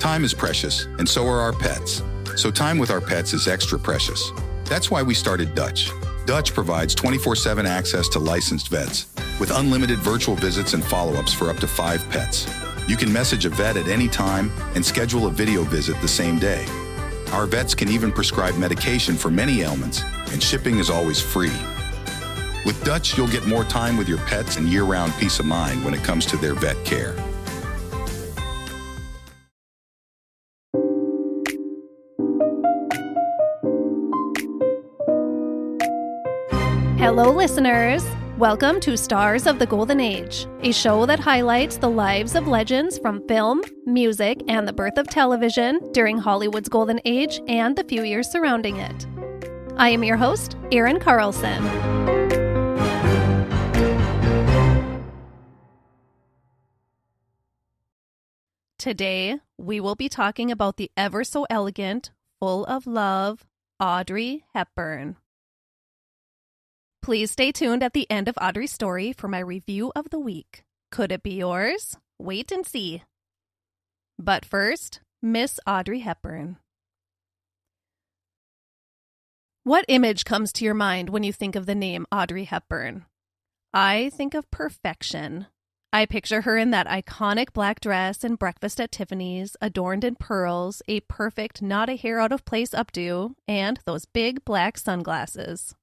Time is precious, and so are our pets. So time with our pets is extra precious. That's why we started Dutch. Dutch provides 24/7 access to licensed vets, with unlimited virtual visits and follow-ups for up to 5 pets. You can message a vet at any time and schedule a video visit the same day. Our vets can even prescribe medication for many ailments, and shipping is always free. With Dutch, you'll get more time with your pets and year-round peace of mind when it comes to their vet care. Hello, listeners! Welcome to Stars of the Golden Age, a show that highlights the lives of legends from film, music, and the birth of television during Hollywood's golden age and the few years surrounding it. I am your host, Erin Carlson. Today, we will be talking about the ever so elegant, full of love, Audrey Hepburn. Please stay tuned at the end of Audrey's story for my review of the week. Could it be yours? Wait and see. But first, Miss Audrey Hepburn. What image comes to your mind when you think of the name Audrey Hepburn? I think of perfection. I picture her in that iconic black dress and breakfast at Tiffany's, adorned in pearls, a perfect not a hair out of place updo, and those big black sunglasses.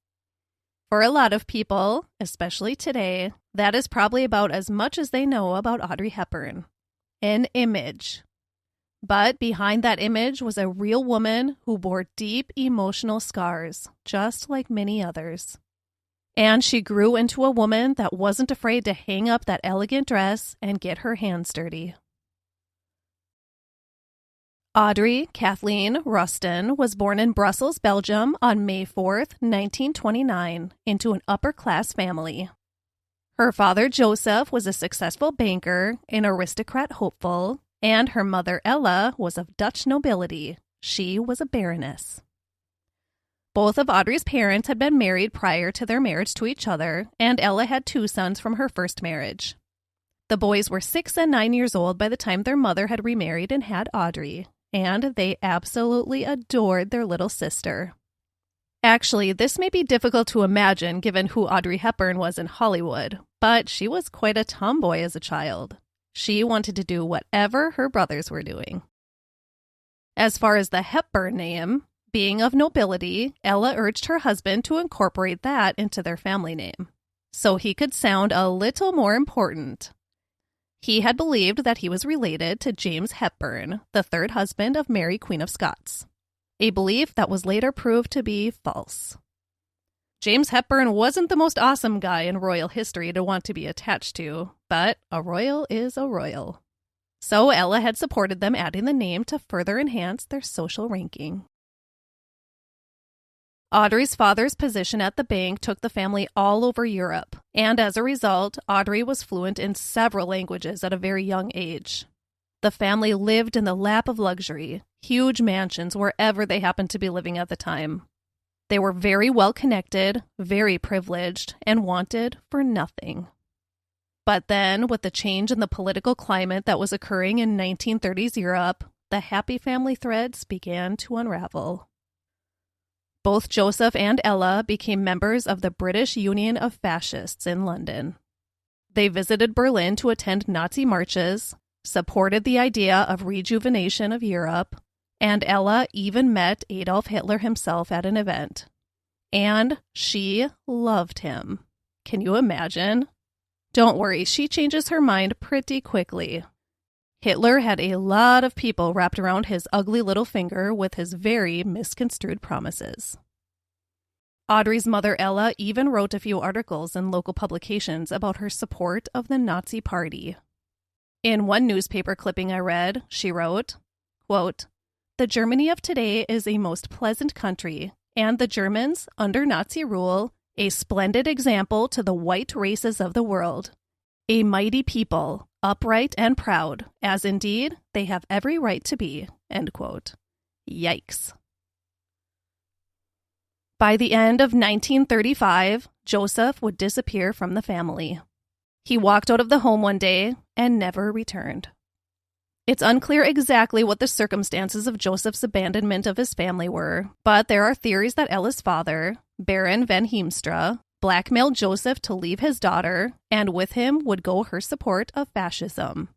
For a lot of people, especially today, that is probably about as much as they know about Audrey Hepburn. An image. But behind that image was a real woman who bore deep emotional scars, just like many others. And she grew into a woman that wasn't afraid to hang up that elegant dress and get her hands dirty. Audrey Kathleen Ruston was born in Brussels, Belgium on May 4th, 1929, into an upper-class family. Her father, Joseph, was a successful banker, an aristocrat hopeful, and her mother, Ella, was of Dutch nobility. She was a baroness. Both of Audrey's parents had been married prior to their marriage to each other, and Ella had 2 sons from her first marriage. The boys were 6 and 9 years old by the time their mother had remarried and had Audrey. And they absolutely adored their little sister. Actually, this may be difficult to imagine given who Audrey Hepburn was in Hollywood, but she was quite a tomboy as a child. She wanted to do whatever her brothers were doing. As far as the Hepburn name, being of nobility, Ella urged her husband to incorporate that into their family name, so he could sound a little more important. He had believed that he was related to James Hepburn, the 3rd husband of Mary, Queen of Scots, a belief that was later proved to be false. James Hepburn wasn't the most awesome guy in royal history to want to be attached to, but a royal is a royal. So Ella had supported them adding the name to further enhance their social ranking. Audrey's father's position at the bank took the family all over Europe, and as a result, Audrey was fluent in several languages at a very young age. The family lived in the lap of luxury, huge mansions wherever they happened to be living at the time. They were very well connected, very privileged, and wanted for nothing. But then, with the change in the political climate that was occurring in 1930s Europe, the happy family threads began to unravel. Both Joseph and Ella became members of the British Union of Fascists in London. They visited Berlin to attend Nazi marches, supported the idea of rejuvenation of Europe, and Ella even met Adolf Hitler himself at an event. And she loved him. Can you imagine? Don't worry, she changes her mind pretty quickly. Hitler had a lot of people wrapped around his ugly little finger with his very misconstrued promises. Audrey's mother, Ella, even wrote a few articles in local publications about her support of the Nazi Party. In one newspaper clipping I read, she wrote, quote, "The Germany of today is a most pleasant country, and the Germans, under Nazi rule, a splendid example to the white races of the world. A mighty people, upright and proud, as indeed they have every right to be." End quote. Yikes. By the end of 1935, Joseph would disappear from the family. He walked out of the home one day and never returned. It's unclear exactly what the circumstances of Joseph's abandonment of his family were, but there are theories that Ella's father, Baron van Heemstra, blackmailed Joseph to leave his daughter, and with him would go her support of fascism.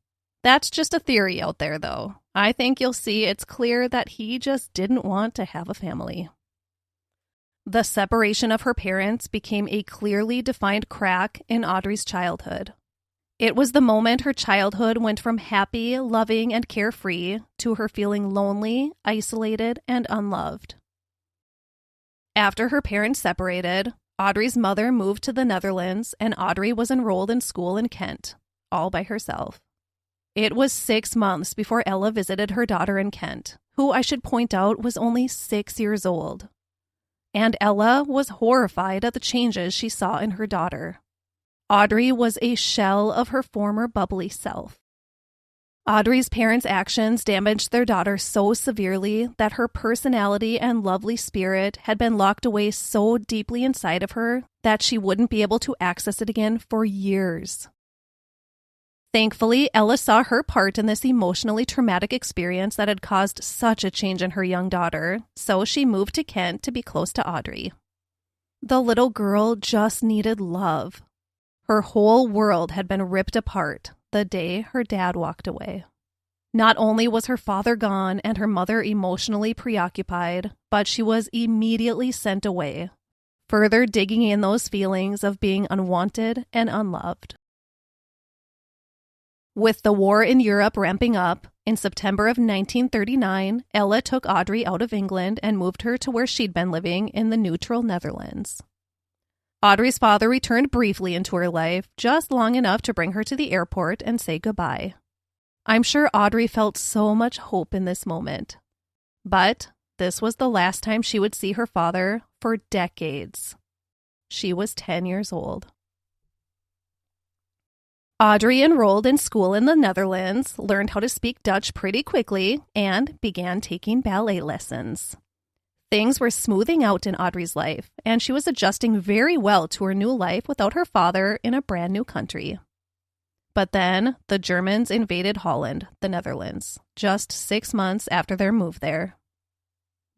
That's just a theory out there, though. I think you'll see it's clear that he just didn't want to have a family. The separation of her parents became a clearly defined crack in Audrey's childhood. It was the moment her childhood went from happy, loving, and carefree to her feeling lonely, isolated, and unloved. After her parents separated, Audrey's mother moved to the Netherlands, and Audrey was enrolled in school in Kent, all by herself. It was 6 months before Ella visited her daughter in Kent, who I should point out was only 6 years old. And Ella was horrified at the changes she saw in her daughter. Audrey was a shell of her former bubbly self. Audrey's parents' actions damaged their daughter so severely that her personality and lovely spirit had been locked away so deeply inside of her that she wouldn't be able to access it again for years. Thankfully, Ella saw her part in this emotionally traumatic experience that had caused such a change in her young daughter, so she moved to Kent to be close to Audrey. The little girl just needed love. Her whole world had been ripped apart the day her dad walked away. Not only was her father gone and her mother emotionally preoccupied, but she was immediately sent away, further digging in those feelings of being unwanted and unloved. With the war in Europe ramping up, in September of 1939, Ella took Audrey out of England and moved her to where she'd been living in the neutral Netherlands. Audrey's father returned briefly into her life, just long enough to bring her to the airport and say goodbye. I'm sure Audrey felt so much hope in this moment. But this was the last time she would see her father for decades. She was 10 years old. Audrey enrolled in school in the Netherlands, learned how to speak Dutch pretty quickly, and began taking ballet lessons. Things were smoothing out in Audrey's life, and she was adjusting very well to her new life without her father in a brand new country. But then the Germans invaded Holland, the Netherlands, just 6 months after their move there.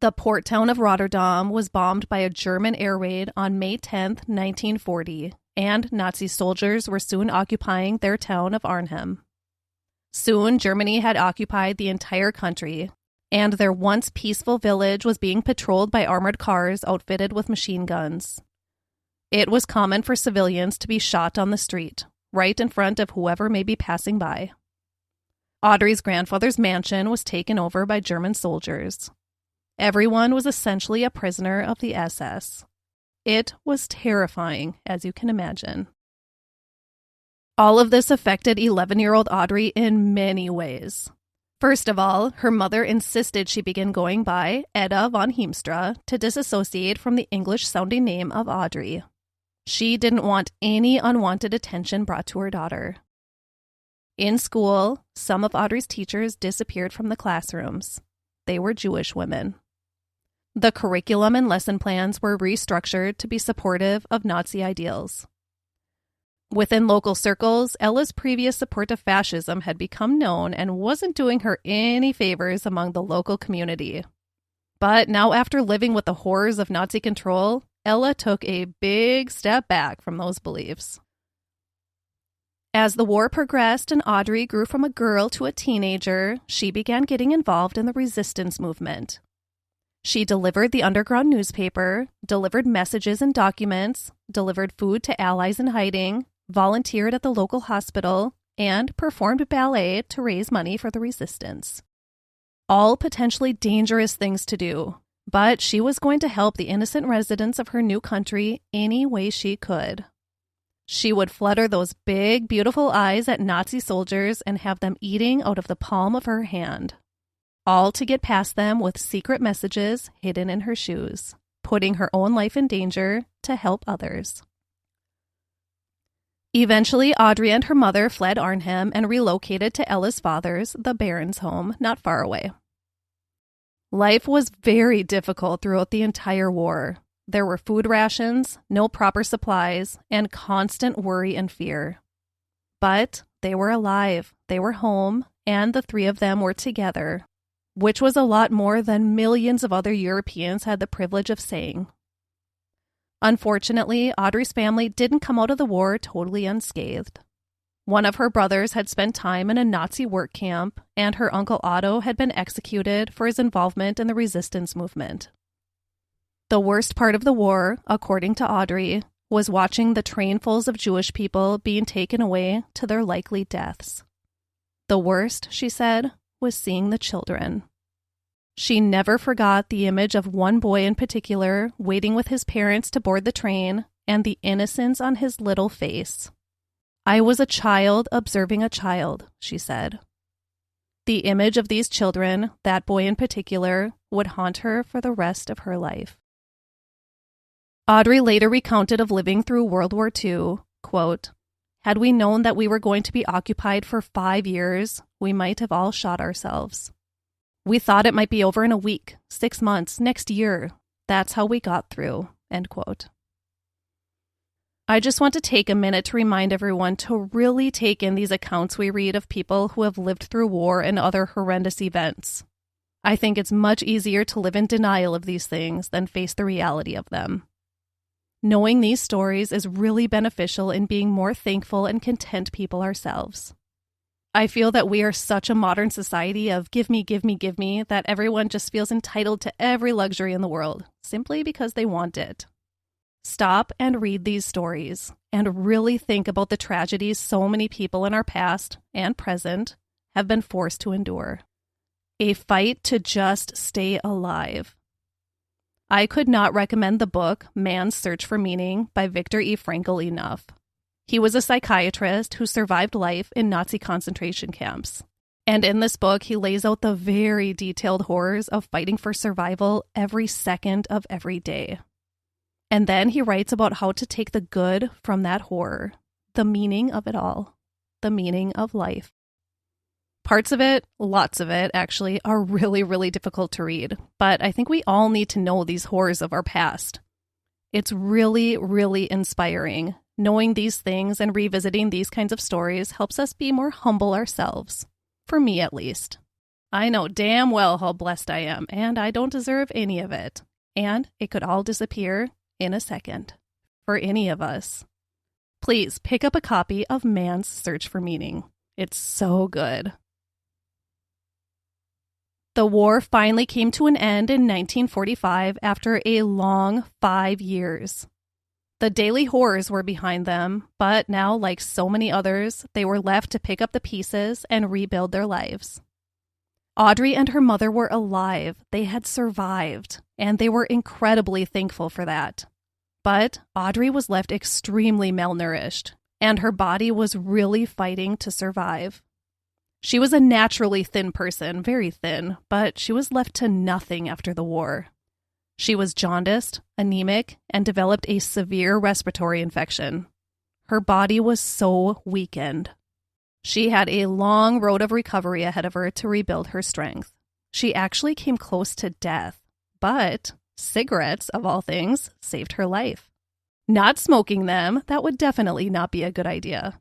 The port town of Rotterdam was bombed by a German air raid on May 10, 1940, and Nazi soldiers were soon occupying their town of Arnhem. Soon, Germany had occupied the entire country, and their once peaceful village was being patrolled by armored cars outfitted with machine guns. It was common for civilians to be shot on the street, right in front of whoever may be passing by. Audrey's grandfather's mansion was taken over by German soldiers. Everyone was essentially a prisoner of the SS. It was terrifying, as you can imagine. All of this affected 11-year-old Audrey in many ways. First of all, her mother insisted she begin going by Edda von Heemstra to disassociate from the English-sounding name of Audrey. She didn't want any unwanted attention brought to her daughter. In school, some of Audrey's teachers disappeared from the classrooms. They were Jewish women. The curriculum and lesson plans were restructured to be supportive of Nazi ideals. Within local circles, Ella's previous support of fascism had become known and wasn't doing her any favors among the local community. But now, after living with the horrors of Nazi control, Ella took a big step back from those beliefs. As the war progressed and Audrey grew from a girl to a teenager, she began getting involved in the resistance movement. She delivered the underground newspaper, delivered messages and documents, delivered food to allies in hiding, volunteered at the local hospital, and performed ballet to raise money for the resistance. All potentially dangerous things to do, but she was going to help the innocent residents of her new country any way she could. She would flutter those big, beautiful eyes at Nazi soldiers and have them eating out of the palm of her hand. All to get past them with secret messages hidden in her shoes, putting her own life in danger to help others. Eventually, Audrey and her mother fled Arnhem and relocated to Ella's father's, the Baron's home, not far away. Life was very difficult throughout the entire war. There were food rations, no proper supplies, and constant worry and fear. But they were alive, they were home, and the three of them were together, which was a lot more than millions of other Europeans had the privilege of saying. Unfortunately, Audrey's family didn't come out of the war totally unscathed. One of her brothers had spent time in a Nazi work camp, and her uncle Otto had been executed for his involvement in the resistance movement. The worst part of the war, according to Audrey, was watching the trainfuls of Jewish people being taken away to their likely deaths. The worst, she said, was seeing the children. She never forgot the image of one boy in particular waiting with his parents to board the train and the innocence on his little face. I was a child observing a child, she said. The image of these children, that boy in particular, would haunt her for the rest of her life. Audrey later recounted of living through World War II, quote, "Had we known that we were going to be occupied for 5 years, we might have all shot ourselves. We thought it might be over in a week, 6 months, next year. That's how we got through," end quote. I just want to take a minute to remind everyone to really take in these accounts we read of people who have lived through war and other horrendous events. I think it's much easier to live in denial of these things than face the reality of them. Knowing these stories is really beneficial in being more thankful and content people ourselves. I feel that we are such a modern society of give me, give me, give me, that everyone just feels entitled to every luxury in the world, simply because they want it. Stop and read these stories, and really think about the tragedies so many people in our past and present have been forced to endure. A fight to just stay alive. I could not recommend the book Man's Search for Meaning by Viktor E. Frankl enough. He was a psychiatrist who survived life in Nazi concentration camps. And in this book, he lays out the very detailed horrors of fighting for survival every second of every day. And then he writes about how to take the good from that horror, the meaning of it all, the meaning of life. Parts of it, lots of it actually, are really, really difficult to read, but I think we all need to know these horrors of our past. It's really, really inspiring. Knowing these things and revisiting these kinds of stories helps us be more humble ourselves. For me, at least. I know damn well how blessed I am, and I don't deserve any of it. And it could all disappear in a second. For any of us. Please pick up a copy of Man's Search for Meaning. It's so good. The war finally came to an end in 1945 after a long 5 years. The daily horrors were behind them, but now, like so many others, they were left to pick up the pieces and rebuild their lives. Audrey and her mother were alive. They had survived, and they were incredibly thankful for that. But Audrey was left extremely malnourished, and her body was really fighting to survive. She was a naturally thin person, very thin, but she was left to nothing after the war. She was jaundiced, anemic, and developed a severe respiratory infection. Her body was so weakened. She had a long road of recovery ahead of her to rebuild her strength. She actually came close to death, but cigarettes, of all things, saved her life. Not smoking them, that would definitely not be a good idea.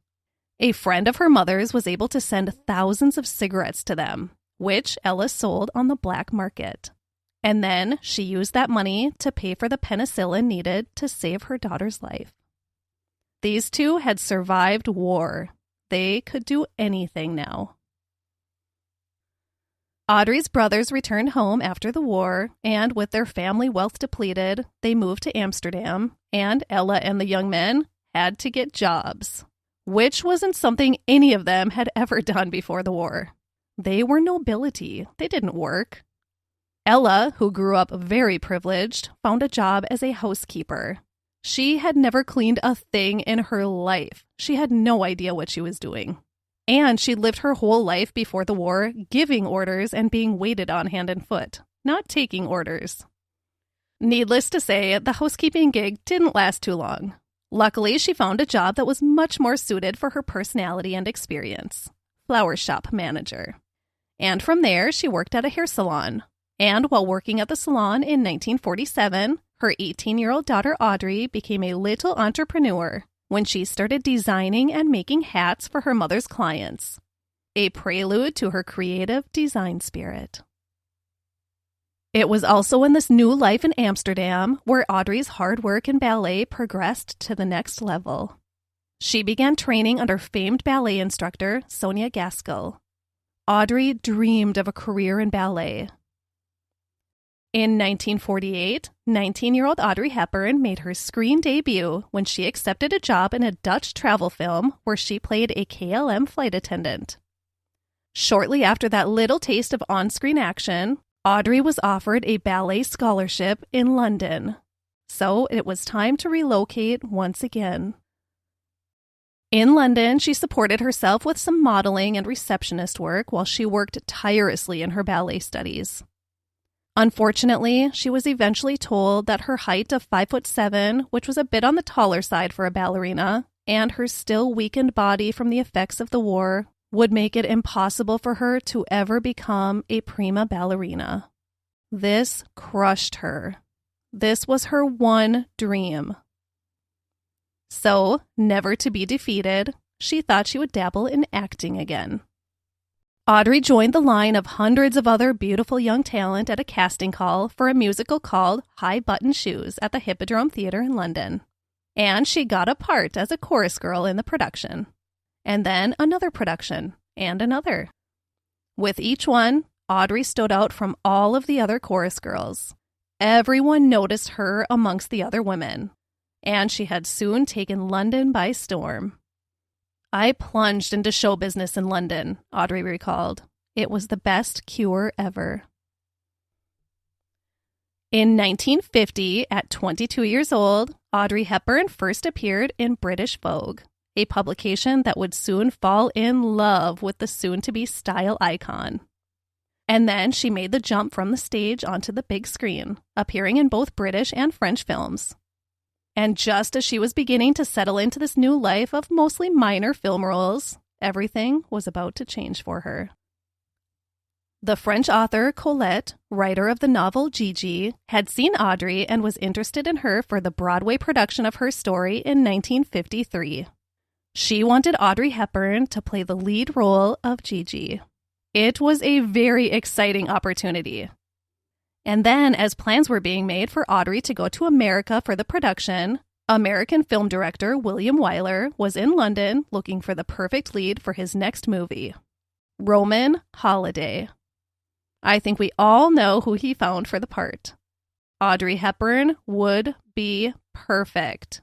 A friend of her mother's was able to send thousands of cigarettes to them, which Ella sold on the black market. And then she used that money to pay for the penicillin needed to save her daughter's life. These two had survived war. They could do anything now. Audrey's brothers returned home after the war, and with their family wealth depleted, they moved to Amsterdam, and Ella and the young men had to get jobs, which wasn't something any of them had ever done before the war. They were nobility. They didn't work. Ella, who grew up very privileged, found a job as a housekeeper. She had never cleaned a thing in her life. She had no idea what she was doing. And she lived her whole life before the war giving orders and being waited on hand and foot, not taking orders. Needless to say, the housekeeping gig didn't last too long. Luckily, she found a job that was much more suited for her personality and experience. Flower shop manager. And from there, she worked at a hair salon. And while working at the salon in 1947, her 18-year-old daughter Audrey became a little entrepreneur when she started designing and making hats for her mother's clients. a prelude to her creative design spirit. It was also in this new life in Amsterdam where Audrey's hard work in ballet progressed to the next level. She began training under famed ballet instructor Sonia Gaskell. Audrey dreamed of a career in ballet. In 1948, 19-year-old Audrey Hepburn made her screen debut when she accepted a job in a Dutch travel film where she played a KLM flight attendant. Shortly after that little taste of on-screen action, Audrey was offered a ballet scholarship in London. So it was time to relocate once again. In London, she supported herself with some modeling and receptionist work while she worked tirelessly in her ballet studies. Unfortunately, she was eventually told that her height of 5'7", which was a bit on the taller side for a ballerina, and her still weakened body from the effects of the war would make it impossible for her to ever become a prima ballerina. This crushed her. This was her one dream. So, never to be defeated, she thought she would dabble in acting again. Audrey joined the line of hundreds of other beautiful young talent at a casting call for a musical called High Button Shoes at the Hippodrome Theatre in London. And she got a part as a chorus girl in the production. And then another production, and another. With each one, Audrey stood out from all of the other chorus girls. Everyone noticed her amongst the other women. And she had soon taken London by storm. I plunged into show business in London, Audrey recalled. It was the best cure ever. In 1950, at 22 years old, Audrey Hepburn first appeared in British Vogue, a publication that would soon fall in love with the soon-to-be style icon. And then she made the jump from the stage onto the big screen, appearing in both British and French films. And just as she was beginning to settle into this new life of mostly minor film roles, everything was about to change for her. The French author Colette, writer of the novel Gigi, had seen Audrey and was interested in her for the Broadway production of her story in 1953. She wanted Audrey Hepburn to play the lead role of Gigi. It was a very exciting opportunity. And then, as plans were being made for Audrey to go to America for the production, American film director William Wyler was in London looking for the perfect lead for his next movie, Roman Holiday. I think we all know who he found for the part. Audrey Hepburn would be perfect.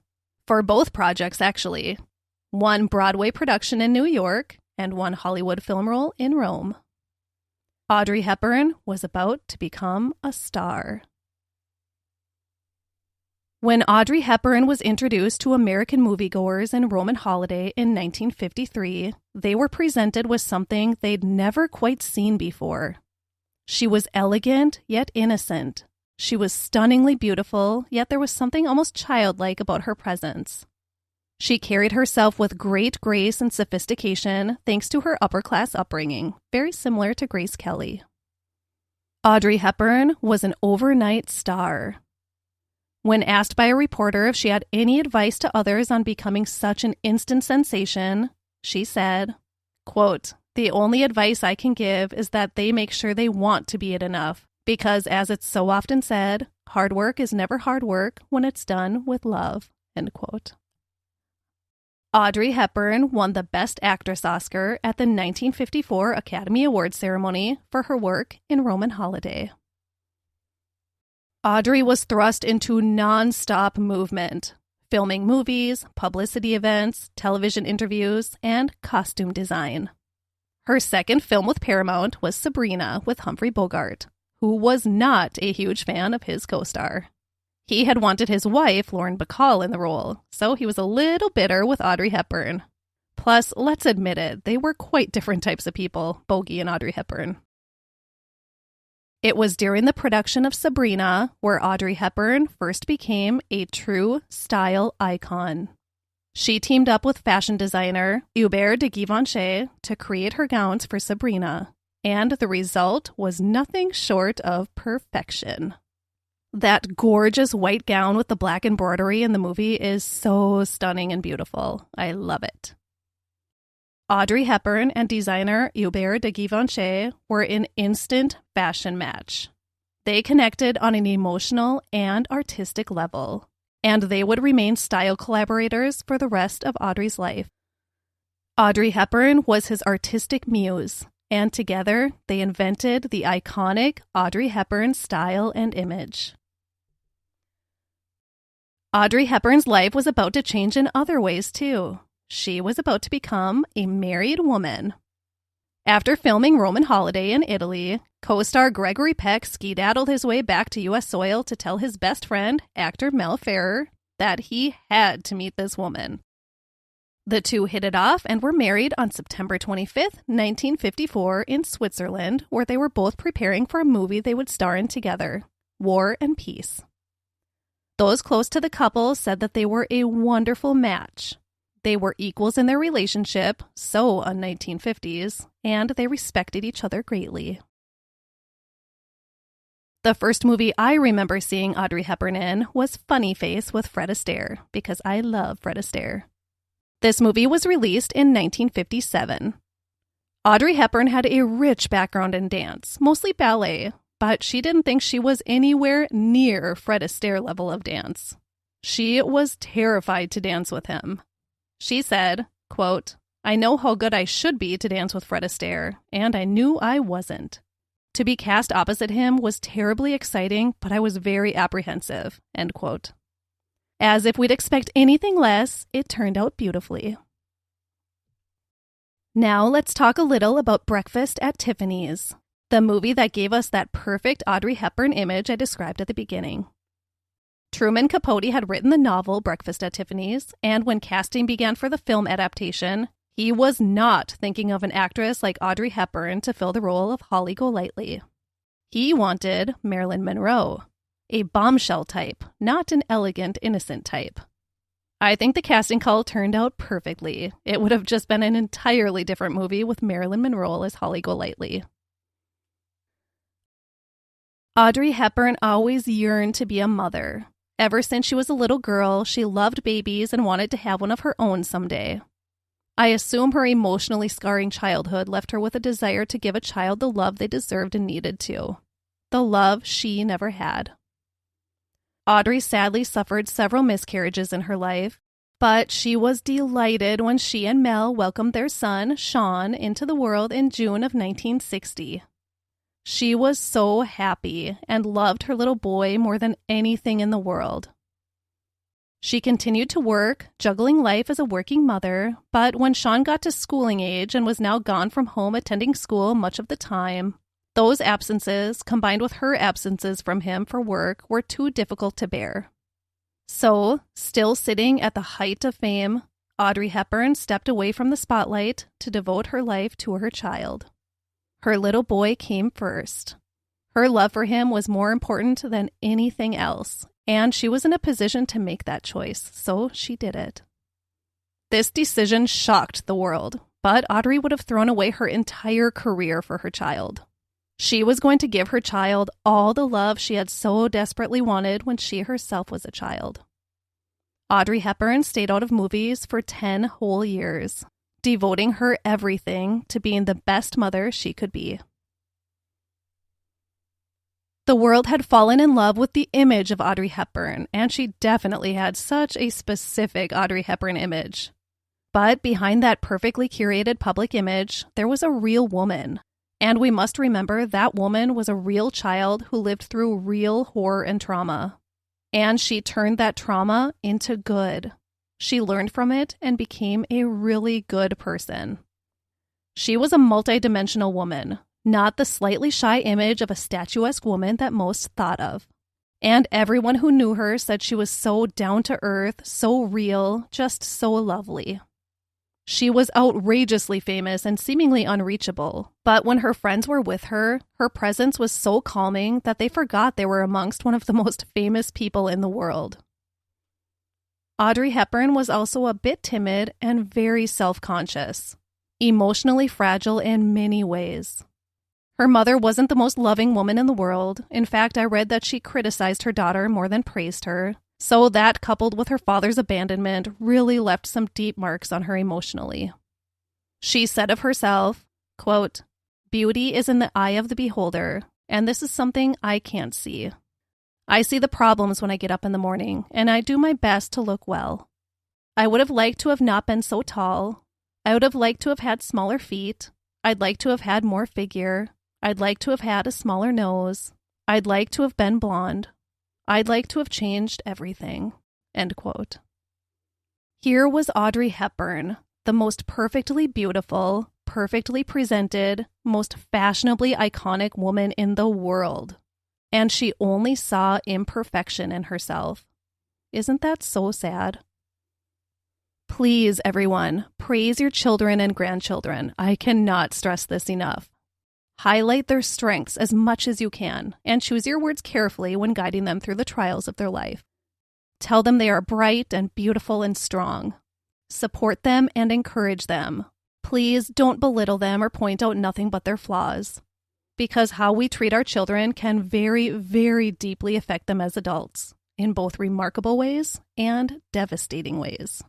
For both projects, actually. One Broadway production in New York and one Hollywood film role in Rome. Audrey Hepburn was about to become a star. When Audrey Hepburn was introduced to American moviegoers in Roman Holiday in 1953, they were presented with something they'd never quite seen before. She was elegant, yet innocent. She was stunningly beautiful, yet there was something almost childlike about her presence. She carried herself with great grace and sophistication thanks to her upper-class upbringing, very similar to Grace Kelly. Audrey Hepburn was an overnight star. When asked by a reporter if she had any advice to others on becoming such an instant sensation, she said, quote, "The only advice I can give is that they make sure they want to be it enough, because as it's so often said, hard work is never hard work when it's done with love," end quote. Audrey Hepburn won the Best Actress Oscar at the 1954 Academy Awards ceremony for her work in Roman Holiday. Audrey was thrust into non-stop movement, filming movies, publicity events, television interviews, and costume design. Her second film with Paramount was Sabrina with Humphrey Bogart, who was not a huge fan of his co-star. He had wanted his wife, Lauren Bacall, in the role, so he was a little bitter with Audrey Hepburn. Plus, let's admit it, they were quite different types of people, Bogey and Audrey Hepburn. It was during the production of Sabrina where Audrey Hepburn first became a true style icon. She teamed up with fashion designer Hubert de Givenchy to create her gowns for Sabrina, and the result was nothing short of perfection. That gorgeous white gown with the black embroidery in the movie is so stunning and beautiful. I love it. Audrey Hepburn and designer Hubert de Givenchy were an instant fashion match. They connected on an emotional and artistic level, and they would remain style collaborators for the rest of Audrey's life. Audrey Hepburn was his artistic muse, and together they invented the iconic Audrey Hepburn style and image. Audrey Hepburn's life was about to change in other ways, too. She was about to become a married woman. After filming Roman Holiday in Italy, co-star Gregory Peck skedaddled his way back to U.S. soil to tell his best friend, actor Mel Ferrer, that he had to meet this woman. The two hit it off and were married on September 25th, 1954 in Switzerland, where they were both preparing for a movie they would star in together, War and Peace. Those close to the couple said that they were a wonderful match. They were equals in their relationship, so un-1950s, and they respected each other greatly. The first movie I remember seeing Audrey Hepburn in was Funny Face with Fred Astaire, because I love Fred Astaire. This movie was released in 1957. Audrey Hepburn had a rich background in dance, mostly ballet, but she didn't think she was anywhere near Fred Astaire level of dance. She was terrified to dance with him. She said, quote, "I know how good I should be to dance with Fred Astaire, and I knew I wasn't. To be cast opposite him was terribly exciting, but I was very apprehensive," end quote. As if we'd expect anything less, it turned out beautifully. Now let's talk a little about Breakfast at Tiffany's, the movie that gave us that perfect Audrey Hepburn image I described at the beginning. Truman Capote had written the novel Breakfast at Tiffany's, and when casting began for the film adaptation, he was not thinking of an actress like Audrey Hepburn to fill the role of Holly Golightly. He wanted Marilyn Monroe, a bombshell type, not an elegant, innocent type. I think the casting call turned out perfectly. It would have just been an entirely different movie with Marilyn Monroe as Holly Golightly. Audrey Hepburn always yearned to be a mother. Ever since she was a little girl, she loved babies and wanted to have one of her own someday. I assume her emotionally scarring childhood left her with a desire to give a child the love they deserved and needed to. The love she never had. Audrey sadly suffered several miscarriages in her life, but she was delighted when she and Mel welcomed their son, Sean, into the world in June of 1960. She was so happy and loved her little boy more than anything in the world. She continued to work, juggling life as a working mother, but when Sean got to schooling age and was now gone from home attending school much of the time, those absences, combined with her absences from him for work, were too difficult to bear. So, still sitting at the height of fame, Audrey Hepburn stepped away from the spotlight to devote her life to her child. Her little boy came first. Her love for him was more important than anything else, and she was in a position to make that choice, so she did it. This decision shocked the world, but Audrey would have thrown away her entire career for her child. She was going to give her child all the love she had so desperately wanted when she herself was a child. Audrey Hepburn stayed out of movies for 10 whole years, devoting her everything to being the best mother she could be. The world had fallen in love with the image of Audrey Hepburn, and she definitely had such a specific Audrey Hepburn image. But behind that perfectly curated public image, there was a real woman. And we must remember that woman was a real child who lived through real horror and trauma. And she turned that trauma into good. She learned from it and became a really good person. She was a multidimensional woman, not the slightly shy image of a statuesque woman that most thought of. And everyone who knew her said she was so down to earth, so real, just so lovely. She was outrageously famous and seemingly unreachable, but when her friends were with her, her presence was so calming that they forgot they were amongst one of the most famous people in the world. Audrey Hepburn was also a bit timid and very self-conscious, emotionally fragile in many ways. Her mother wasn't the most loving woman in the world. In fact, I read that she criticized her daughter more than praised her. So that, coupled with her father's abandonment, really left some deep marks on her emotionally. She said of herself, quote, "Beauty is in the eye of the beholder, and this is something I can't see. I see the problems when I get up in the morning, and I do my best to look well. I would have liked to have not been so tall. I would have liked to have had smaller feet. I'd like to have had more figure. I'd like to have had a smaller nose. I'd like to have been blonde. I'd like to have changed everything." End quote. Here was Audrey Hepburn, the most perfectly beautiful, perfectly presented, most fashionably iconic woman in the world. And she only saw imperfection in herself. Isn't that so sad? Please, everyone, praise your children and grandchildren. I cannot stress this enough. Highlight their strengths as much as you can, and choose your words carefully when guiding them through the trials of their life. Tell them they are bright and beautiful and strong. Support them and encourage them. Please don't belittle them or point out nothing but their flaws, because how we treat our children can very, very deeply affect them as adults, in both remarkable ways and devastating ways.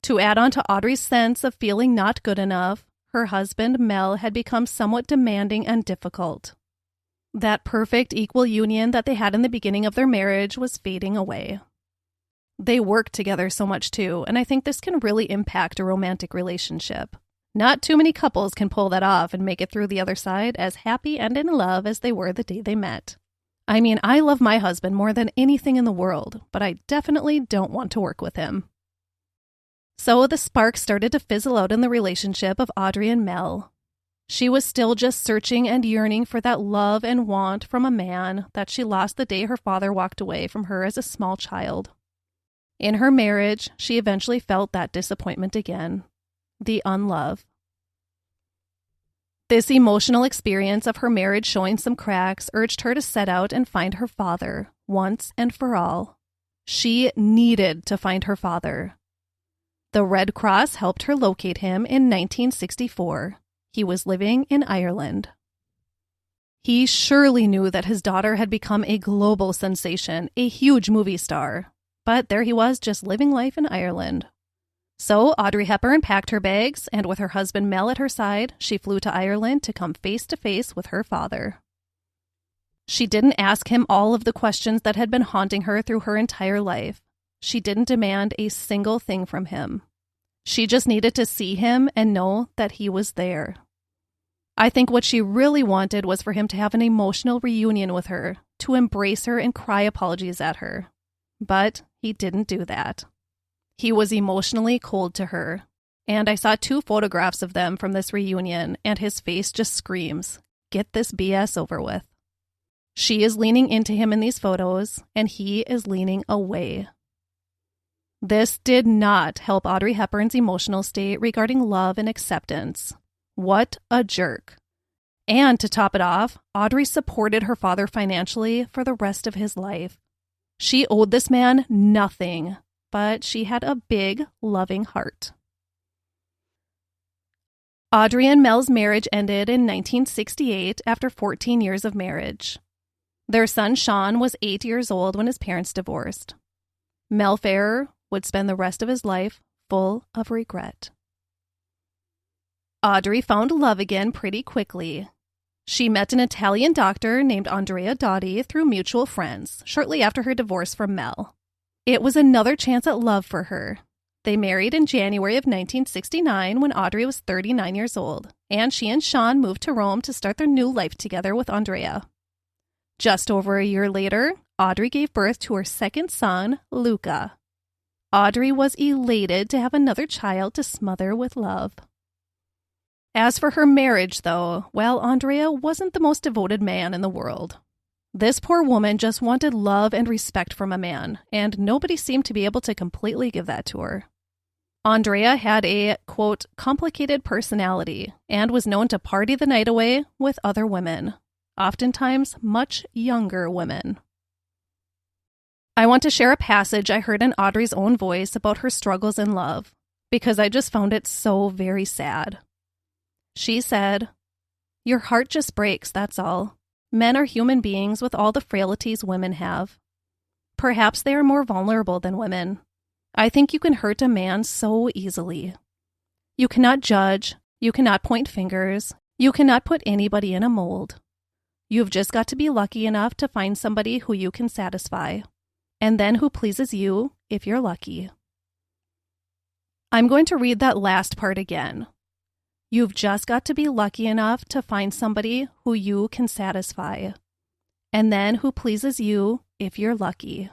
To add on to Audrey's sense of feeling not good enough, her husband, Mel, had become somewhat demanding and difficult. That perfect equal union that they had in the beginning of their marriage was fading away. They worked together so much too, and I think this can really impact a romantic relationship. Not too many couples can pull that off and make it through the other side as happy and in love as they were the day they met. I mean, I love my husband more than anything in the world, but I definitely don't want to work with him. So the spark started to fizzle out in the relationship of Audrey and Mel. She was still just searching and yearning for that love and want from a man that she lost the day her father walked away from her as a small child. In her marriage, she eventually felt that disappointment again, the unlove. This emotional experience of her marriage showing some cracks urged her to set out and find her father, once and for all. She needed to find her father. The Red Cross helped her locate him in 1964. He was living in Ireland. He surely knew that his daughter had become a global sensation, a huge movie star. But there he was, just living life in Ireland. So Audrey Hepburn packed her bags, and with her husband Mel at her side, she flew to Ireland to come face to face with her father. She didn't ask him all of the questions that had been haunting her through her entire life. She didn't demand a single thing from him. She just needed to see him and know that he was there. I think what she really wanted was for him to have an emotional reunion with her, to embrace her and cry apologies at her. But he didn't do that. He was emotionally cold to her, and I saw 2 photographs of them from this reunion, and his face just screams, "Get this BS over with." She is leaning into him in these photos, and he is leaning away. This did not help Audrey Hepburn's emotional state regarding love and acceptance. What a jerk. And to top it off, Audrey supported her father financially for the rest of his life. She owed this man nothing, but she had a big, loving heart. Audrey and Mel's marriage ended in 1968 after 14 years of marriage. Their son Sean was 8 years old when his parents divorced. Mel Ferrer would spend the rest of his life full of regret. Audrey found love again pretty quickly. She met an Italian doctor named Andrea Dotti through mutual friends shortly after her divorce from Mel. It was another chance at love for her. They married in January of 1969 when Audrey was 39 years old, and she and Sean moved to Rome to start their new life together with Andrea. Just over a year later, Audrey gave birth to her second son, Luca. Audrey was elated to have another child to smother with love. As for her marriage, though, well, Andrea wasn't the most devoted man in the world. This poor woman just wanted love and respect from a man, and nobody seemed to be able to completely give that to her. Andrea had a, quote, complicated personality, and was known to party the night away with other women, oftentimes much younger women. I want to share a passage I heard in Audrey's own voice about her struggles in love, because I just found it so very sad. She said, "Your heart just breaks, that's all. Men are human beings with all the frailties women have. Perhaps they are more vulnerable than women. I think you can hurt a man so easily. You cannot judge. You cannot point fingers. You cannot put anybody in a mold. You've just got to be lucky enough to find somebody who you can satisfy, and then who pleases you if you're lucky. I'm going to read that last part again. You've just got to be lucky enough to find somebody who you can satisfy, and then who pleases you if you're lucky.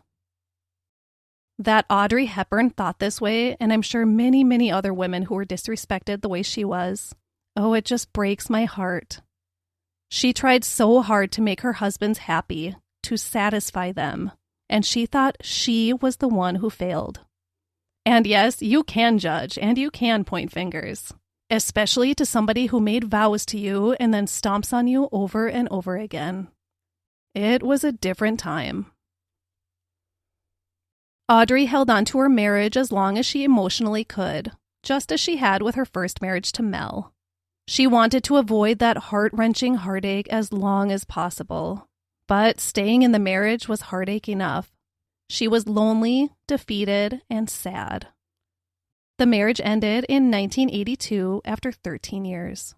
That Audrey Hepburn thought this way, and I'm sure many, many other women who were disrespected the way she was. Oh, it just breaks my heart. She tried so hard to make her husbands happy, to satisfy them, and she thought she was the one who failed. And yes, you can judge and you can point fingers, especially to somebody who made vows to you and then stomps on you over and over again. It was a different time. Audrey held on to her marriage as long as she emotionally could, just as she had with her first marriage to Mel. She wanted to avoid that heart-wrenching heartache as long as possible, but staying in the marriage was heartache enough. She was lonely, defeated, and sad. The marriage ended in 1982 after 13 years.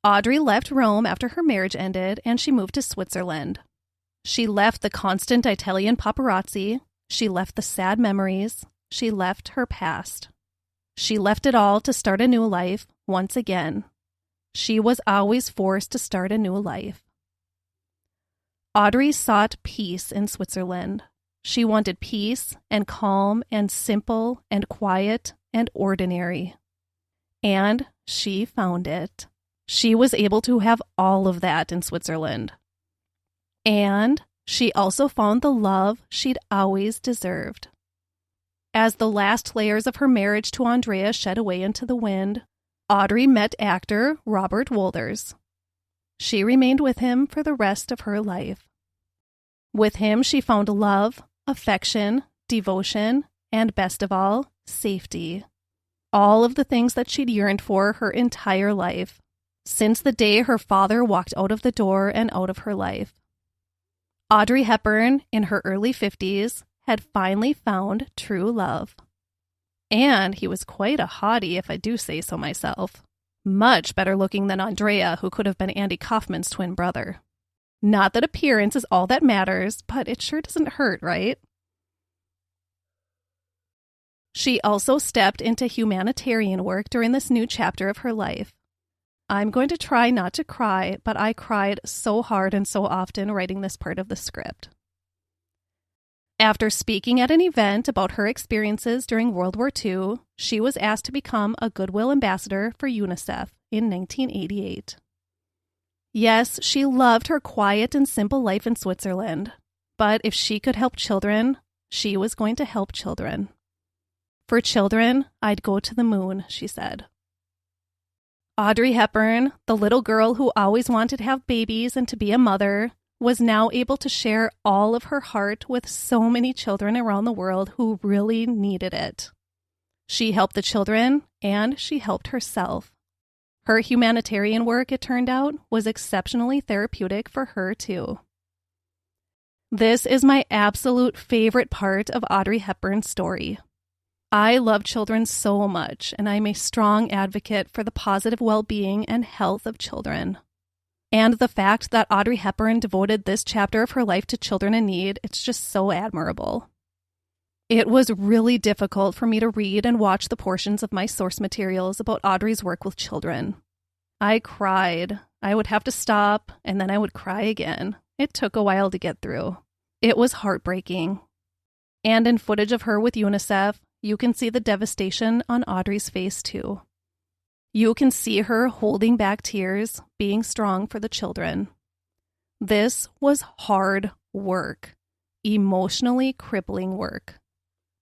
Audrey left Rome after her marriage ended, and she moved to Switzerland. She left the constant Italian paparazzi. She left the sad memories. She left her past. She left it all to start a new life once again. She was always forced to start a new life. Audrey sought peace in Switzerland. She wanted peace and calm and simple and quiet and ordinary. And she found it. She was able to have all of that in Switzerland. And she also found the love she'd always deserved. As the last layers of her marriage to Andrea shed away into the wind, Audrey met actor Robert Wolders. She remained with him for the rest of her life. With him, she found love, affection, devotion, and best of all, safety. All of the things that she'd yearned for her entire life, since the day her father walked out of the door and out of her life. Audrey Hepburn, in her early 50s, had finally found true love. And he was quite a hottie, if I do say so myself. Much better looking than Andrea, who could have been Andy Kaufman's twin brother. Not that appearance is all that matters, but it sure doesn't hurt, right? She also stepped into humanitarian work during this new chapter of her life. I'm going to try not to cry, but I cried so hard and so often writing this part of the script. After speaking at an event about her experiences during World War II, she was asked to become a Goodwill Ambassador for UNICEF in 1988. Yes, she loved her quiet and simple life in Switzerland, but if she could help children, she was going to help children. For children, I'd go to the moon, she said. Audrey Hepburn, the little girl who always wanted to have babies and to be a mother, was now able to share all of her heart with so many children around the world who really needed it. She helped the children, and she helped herself. Her humanitarian work, it turned out, was exceptionally therapeutic for her, too. This is my absolute favorite part of Audrey Hepburn's story. I love children so much, and I'm a strong advocate for the positive well-being and health of children. And the fact that Audrey Hepburn devoted this chapter of her life to children in need, it's just so admirable. It was really difficult for me to read and watch the portions of my source materials about Audrey's work with children. I cried. I would have to stop, and then I would cry again. It took a while to get through. It was heartbreaking. And in footage of her with UNICEF, you can see the devastation on Audrey's face, too. You can see her holding back tears, being strong for the children. This was hard work, emotionally crippling work.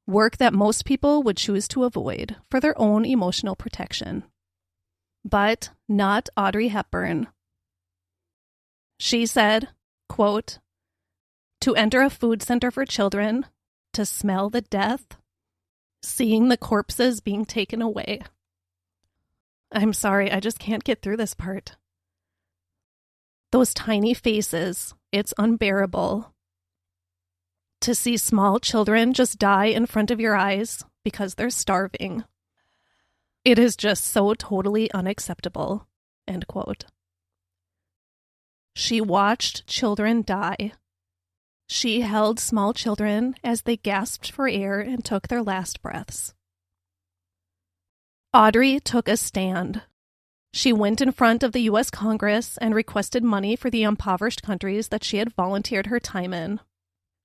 Work that most people would choose to avoid for their own emotional protection. But not Audrey Hepburn. She said, quote, "To enter a food center for children, to smell the death, seeing the corpses being taken away. I'm sorry, I just can't get through this part. Those tiny faces, it's unbearable. To see small children just die in front of your eyes because they're starving. It is just so totally unacceptable. End quote. She watched children die. She held small children as they gasped for air and took their last breaths. Audrey took a stand. She went in front of the U.S. Congress and requested money for the impoverished countries that she had volunteered her time in,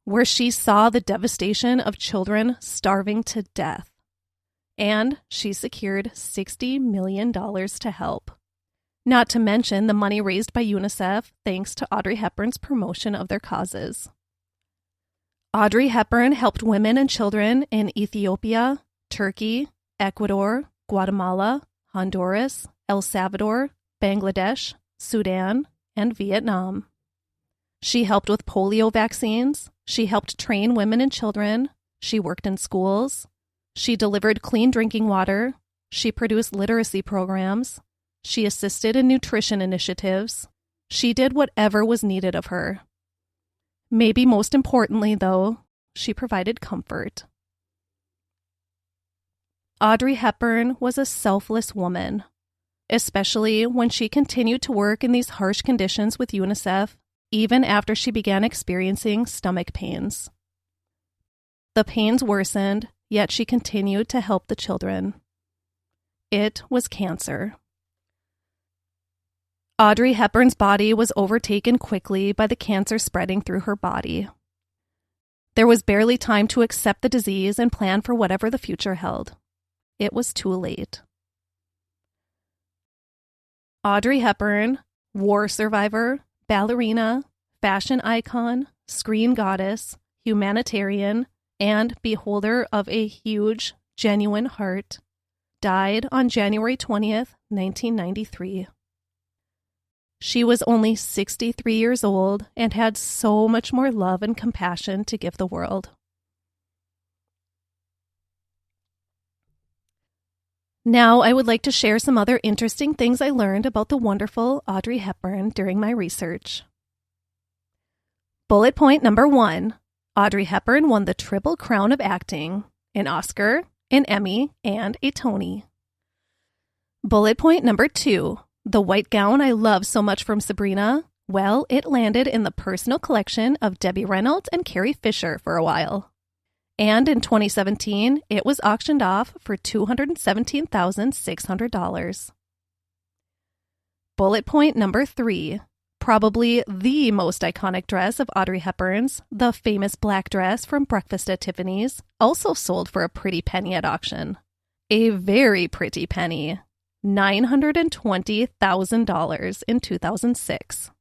where she saw the devastation of children starving to death. And she secured $60 million to help. Not to mention the money raised by UNICEF thanks to Audrey Hepburn's promotion of their causes. Audrey Hepburn helped women and children in Ethiopia, Turkey, Ecuador, Guatemala, Honduras, El Salvador, Bangladesh, Sudan, and Vietnam. She helped with polio vaccines. She helped train women and children. She worked in schools. She delivered clean drinking water. She produced literacy programs. She assisted in nutrition initiatives. She did whatever was needed of her. Maybe most importantly, though, she provided comfort. Audrey Hepburn was a selfless woman, especially when she continued to work in these harsh conditions with UNICEF, even after she began experiencing stomach pains. The pains worsened, yet she continued to help the children. It was cancer. Audrey Hepburn's body was overtaken quickly by the cancer spreading through her body. There was barely time to accept the disease and plan for whatever the future held. It was too late. Audrey Hepburn, war survivor, ballerina, fashion icon, screen goddess, humanitarian, and beholder of a huge, genuine heart, died on January 20th, 1993. She was only 63 years old and had so much more love and compassion to give the world. Now, I would like to share some other interesting things I learned about the wonderful Audrey Hepburn during my research. Bullet point number 1. Audrey Hepburn won the Triple Crown of Acting, an Oscar, an Emmy, and a Tony. Bullet point number 2. The white gown I love so much from Sabrina, well, it landed in the personal collection of Debbie Reynolds and Carrie Fisher for a while. And in 2017, it was auctioned off for $217,600. Bullet point number 3. Probably the most iconic dress of Audrey Hepburn's, the famous black dress from Breakfast at Tiffany's, also sold for a pretty penny at auction. A very pretty penny. $920,000 in 2006.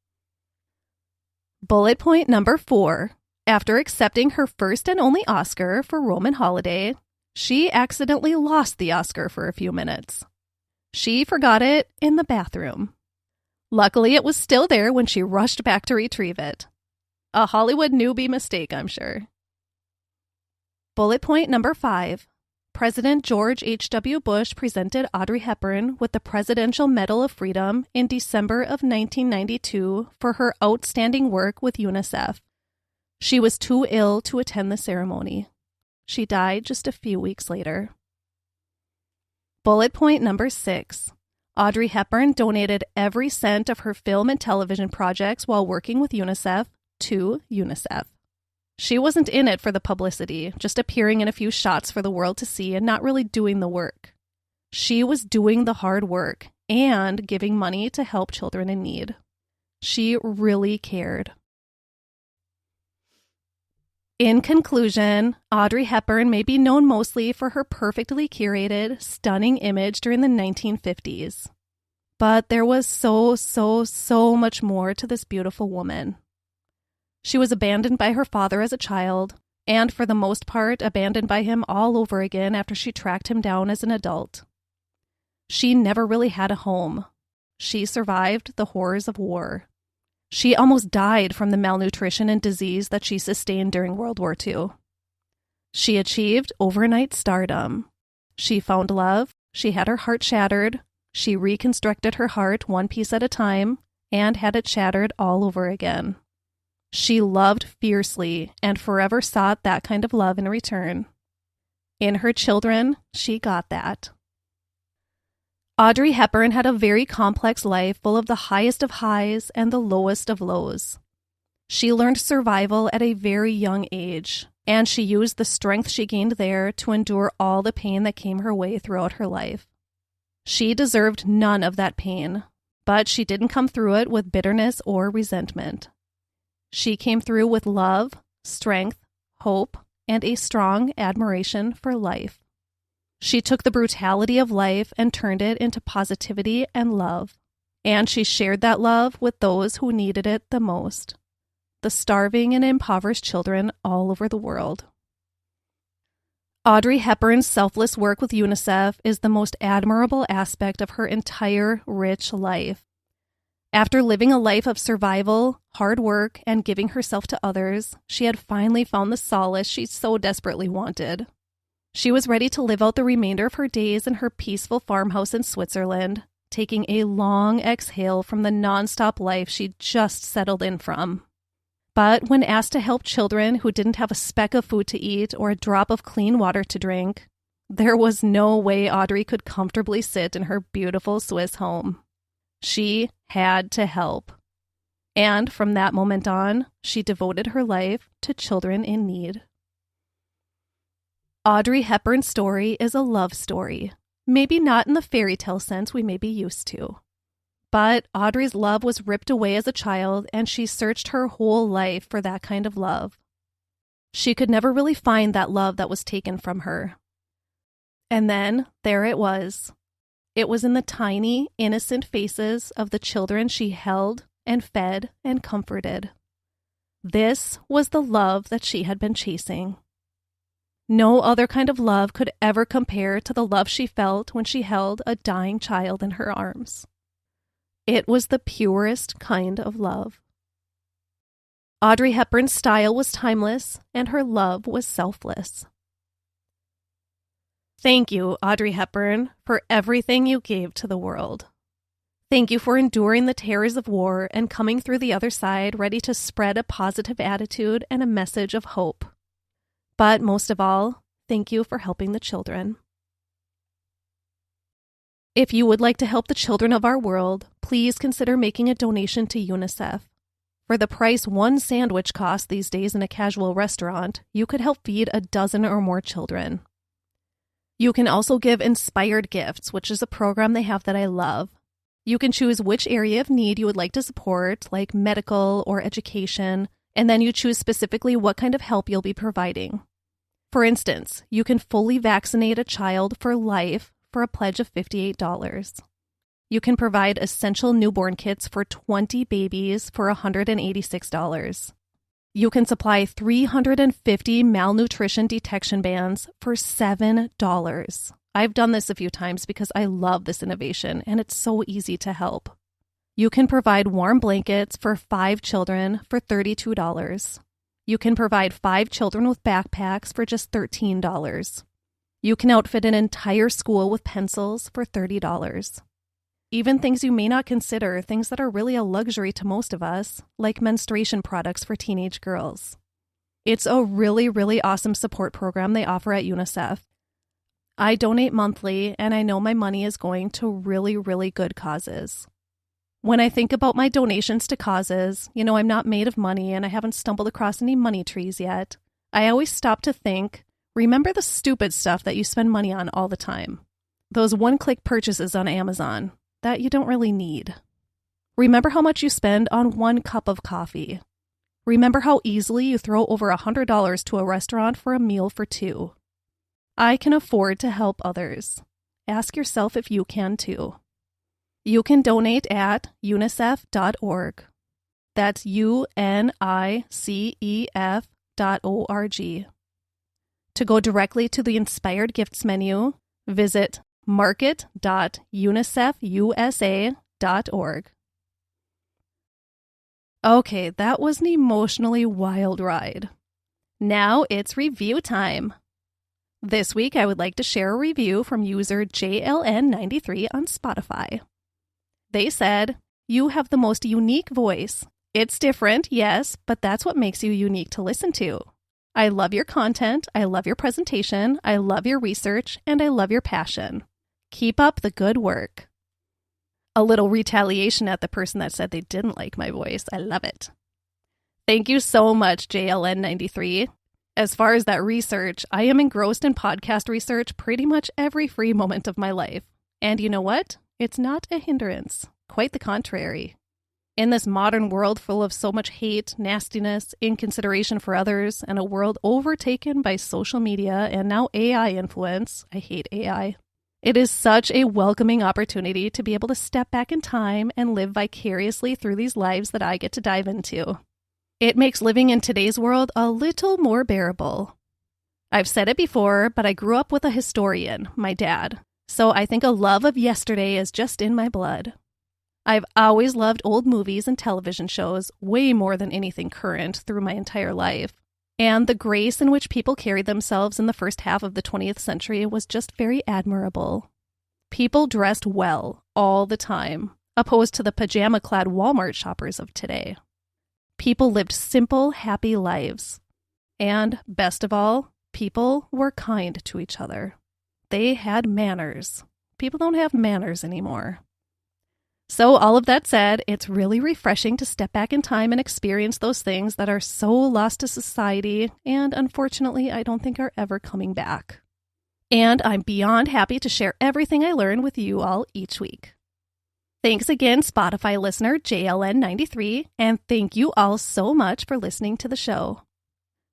Bullet point number 4. After accepting her first and only Oscar for Roman Holiday, she accidentally lost the Oscar for a few minutes. She forgot it in the bathroom. Luckily, it was still there when she rushed back to retrieve it. A Hollywood newbie mistake, I'm sure. Bullet point number 5. President George H.W. Bush presented Audrey Hepburn with the Presidential Medal of Freedom in December of 1992 for her outstanding work with UNICEF. She was too ill to attend the ceremony. She died just a few weeks later. Bullet point number 6. Audrey Hepburn donated every cent of her film and television projects while working with UNICEF to UNICEF. She wasn't in it for the publicity, just appearing in a few shots for the world to see and not really doing the work. She was doing the hard work and giving money to help children in need. She really cared. In conclusion, Audrey Hepburn may be known mostly for her perfectly curated, stunning image during the 1950s. But there was so much more to this beautiful woman. She was abandoned by her father as a child, and for the most part abandoned by him all over again after she tracked him down as an adult. She never really had a home. She survived the horrors of war. She almost died from the malnutrition and disease that she sustained during World War II. She achieved overnight stardom. She found love, she had her heart shattered, she reconstructed her heart one piece at a time, and had it shattered all over again. She loved fiercely and forever sought that kind of love in return. In her children, she got that. Audrey Hepburn had a very complex life full of the highest of highs and the lowest of lows. She learned survival at a very young age, and she used the strength she gained there to endure all the pain that came her way throughout her life. She deserved none of that pain, but she didn't come through it with bitterness or resentment. She came through with love, strength, hope, and a strong admiration for life. She took the brutality of life and turned it into positivity and love, and she shared that love with those who needed it the most, the starving and impoverished children all over the world. Audrey Hepburn's selfless work with UNICEF is the most admirable aspect of her entire rich life. After living a life of survival, hard work, and giving herself to others, she had finally found the solace she so desperately wanted. She was ready to live out the remainder of her days in her peaceful farmhouse in Switzerland, taking a long exhale from the nonstop life she'd just settled in from. But when asked to help children who didn't have a speck of food to eat or a drop of clean water to drink, there was no way Audrey could comfortably sit in her beautiful Swiss home. She had to help. And from that moment on, she devoted her life to children in need. Audrey Hepburn's story is a love story, maybe not in the fairy tale sense we may be used to. But Audrey's love was ripped away as a child, and she searched her whole life for that kind of love. She could never really find that love that was taken from her. And then there it was. It was in the tiny, innocent faces of the children she held and fed and comforted. This was the love that she had been chasing. No other kind of love could ever compare to the love she felt when she held a dying child in her arms. It was the purest kind of love. Audrey Hepburn's style was timeless, and her love was selfless. Thank you, Audrey Hepburn, for everything you gave to the world. Thank you for enduring the terrors of war and coming through the other side ready to spread a positive attitude and a message of hope. But most of all, thank you for helping the children. If you would like to help the children of our world, please consider making a donation to UNICEF. For the price one sandwich costs these days in a casual restaurant, you could help feed a dozen or more children. You can also give Inspired Gifts, which is a program they have that I love. You can choose which area of need you would like to support, like medical or education, and then you choose specifically what kind of help you'll be providing. For instance, you can fully vaccinate a child for life for a pledge of $58. You can provide essential newborn kits for 20 babies for $186. You can supply 350 malnutrition detection bands for $7. I've done this a few times because I love this innovation and it's so easy to help. You can provide warm blankets for 5 children for $32. You can provide 5 children with backpacks for just $13. You can outfit an entire school with pencils for $30. Even things you may not consider, things that are really a luxury to most of us, like menstruation products for teenage girls. It's a really, really awesome support program they offer at UNICEF. I donate monthly, and I know my money is going to really, really good causes. When I think about my donations to causes, I'm not made of money and I haven't stumbled across any money trees yet. I always stop to think, remember the stupid stuff that you spend money on all the time. Those one-click purchases on Amazon that you don't really need. Remember how much you spend on 1 cup of coffee. Remember how easily you throw over $100 to a restaurant for a meal for 2. I can afford to help others. Ask yourself if you can too. You can donate at unicef.org. That's unicef.org. To go directly to the Inspired Gifts menu, visit market.unicefusa.org. Okay, that was an emotionally wild ride. Now it's review time. This week I would like to share a review from user JLN93 on Spotify. They said, "You have the most unique voice. It's different, yes, but that's what makes you unique to listen to. I love your content, I love your presentation, I love your research, and I love your passion. Keep up the good work. A little retaliation at the person that said they didn't like my voice. I love it. Thank you so much, JLN93. As far as that research, I am engrossed in podcast research pretty much every free moment of my life. And you know what? It's not a hindrance. Quite the contrary. In this modern world full of so much hate, nastiness, inconsideration for others, and a world overtaken by social media and now AI influence, I hate AI. It is such a welcoming opportunity to be able to step back in time and live vicariously through these lives that I get to dive into. It makes living in today's world a little more bearable. I've said it before, but I grew up with a historian, my dad, so I think a love of yesterday is just in my blood. I've always loved old movies and television shows way more than anything current through my entire life. And the grace in which people carried themselves in the first half of the 20th century was just very admirable. People dressed well all the time, opposed to the pajama-clad Walmart shoppers of today. People lived simple, happy lives. And, best of all, people were kind to each other. They had manners. People don't have manners anymore. So all of that said, it's really refreshing to step back in time and experience those things that are so lost to society and unfortunately I don't think are ever coming back. And I'm beyond happy to share everything I learn with you all each week. Thanks again, Spotify listener JLN93, and thank you all so much for listening to the show.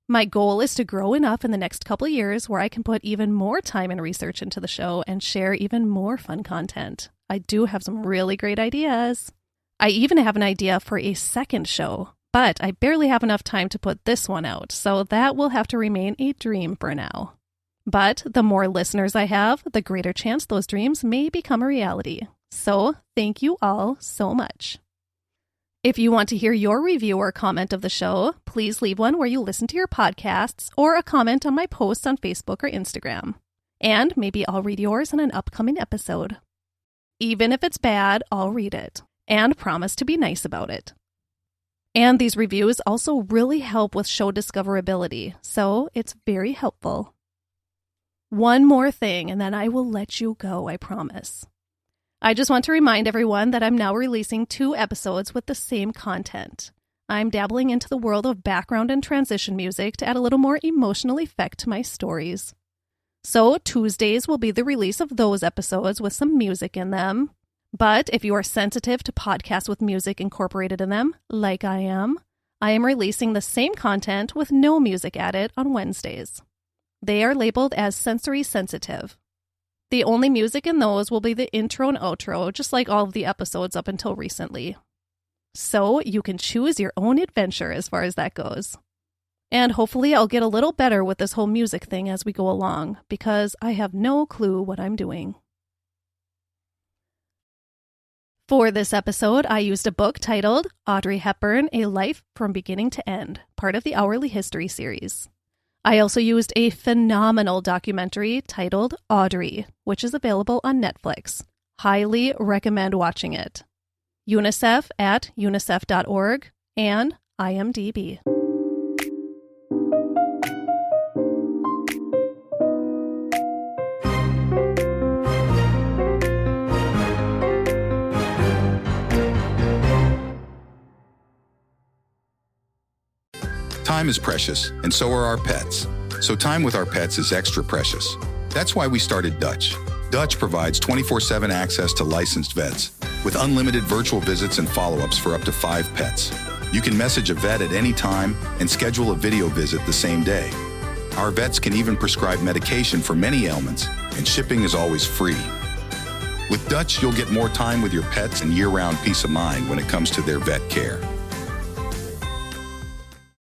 My goal is to grow enough in the next couple of years where I can put even more time and research into the show and share even more fun content. I do have some really great ideas. I even have an idea for a second show, but I barely have enough time to put this one out, so that will have to remain a dream for now. But the more listeners I have, the greater chance those dreams may become a reality. So thank you all so much. If you want to hear your review or comment of the show, please leave one where you listen to your podcasts or a comment on my posts on Facebook or Instagram. And maybe I'll read yours in an upcoming episode. Even if it's bad, I'll read it and promise to be nice about it. And these reviews also really help with show discoverability, so it's very helpful. One more thing, and then I will let you go, I promise. I just want to remind everyone that I'm now releasing 2 episodes with the same content. I'm dabbling into the world of background and transition music to add a little more emotional effect to my stories. So Tuesdays will be the release of those episodes with some music in them. But if you are sensitive to podcasts with music incorporated in them, like I am releasing the same content with no music added on Wednesdays. They are labeled as sensory sensitive. The only music in those will be the intro and outro, just like all of the episodes up until recently. So you can choose your own adventure as far as that goes. And hopefully I'll get a little better with this whole music thing as we go along, because I have no clue what I'm doing. For this episode, I used a book titled Audrey Hepburn, A Life from Beginning to End, part of the Hourly History series. I also used a phenomenal documentary titled Audrey, which is available on Netflix. Highly recommend watching it. UNICEF at unicef.org and IMDB. Time is precious, and so are our pets. So time with our pets is extra precious. That's why we started Dutch. Dutch provides 24/7 access to licensed vets, with unlimited virtual visits and follow-ups for up to 5 pets. You can message a vet at any time and schedule a video visit the same day. Our vets can even prescribe medication for many ailments, and shipping is always free. With Dutch, you'll get more time with your pets and year-round peace of mind when it comes to their vet care.